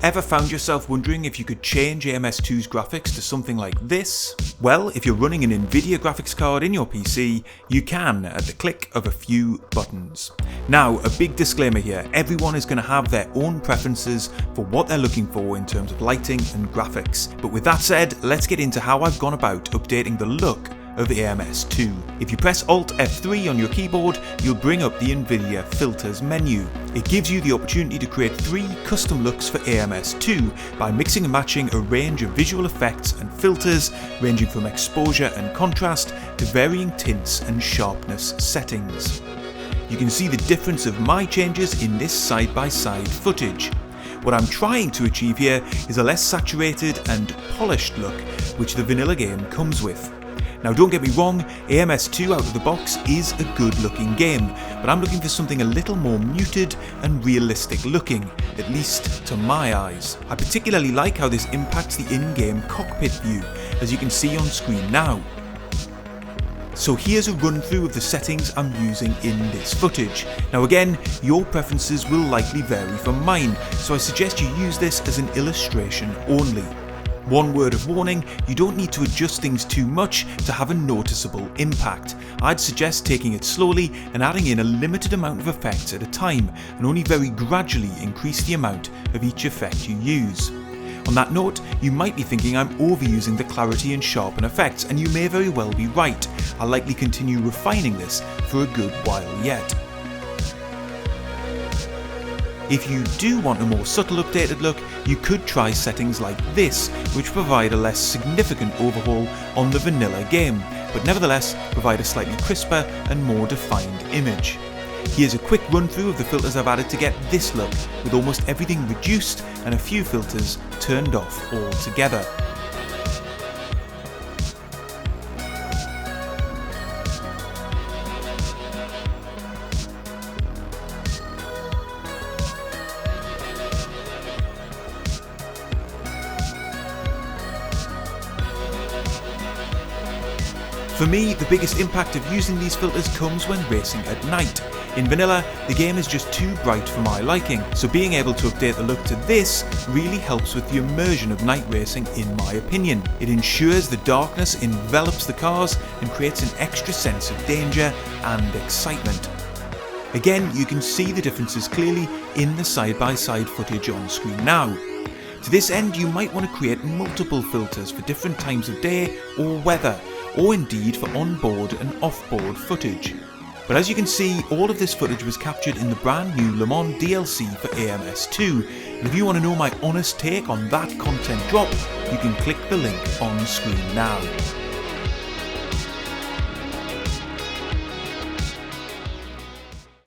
Ever found yourself wondering if you could change AMS2's graphics to something like this? Well, if you're running an Nvidia graphics card in your PC, you can at the click of a few buttons. Now, a big disclaimer here, everyone is going to have their own preferences for what they're looking for in terms of lighting and graphics. But with that said, let's get into how I've gone about updating the look of AMS2. If you press Alt F3 on your keyboard, you'll bring up the Nvidia Filters menu. It gives you the opportunity to create 3 custom looks for AMS2 by mixing and matching a range of visual effects and filters ranging from exposure and contrast to varying tints and sharpness settings. You can see the difference of my changes in this side-by-side footage. What I'm trying to achieve here is a less saturated and polished look which the vanilla game comes with. Now don't get me wrong, AMS2 out of the box is a good looking game, but I'm looking for something a little more muted and realistic looking, at least to my eyes. I particularly like how this impacts the in-game cockpit view, as you can see on screen now. So here's a run through of the settings I'm using in this footage. Now again, your preferences will likely vary from mine, so I suggest you use this as an illustration only. One word of warning, you don't need to adjust things too much to have a noticeable impact. I'd suggest taking it slowly and adding in a limited amount of effects at a time, and only very gradually increase the amount of each effect you use. On that note, you might be thinking I'm overusing the clarity and sharpen effects, and you may very well be right. I'll likely continue refining this for a good while yet. If you do want a more subtle updated look, you could try settings like this, which provide a less significant overhaul on the vanilla game, but nevertheless provide a slightly crisper and more defined image. Here's a quick run through of the filters I've added to get this look, with almost everything reduced and a few filters turned off altogether. For me, the biggest impact of using these filters comes when racing at night. In vanilla, the game is just too bright for my liking, so being able to update the look to this really helps with the immersion of night racing in my opinion. It ensures the darkness envelops the cars and creates an extra sense of danger and excitement. Again, you can see the differences clearly in the side-by-side footage on screen now. To this end, you might want to create multiple filters for different times of day or weather, or indeed for on-board and off-board footage. But as you can see, all of this footage was captured in the brand new Le Mans DLC for AMS2, and if you want to know my honest take on that content drop, you can click the link on screen now.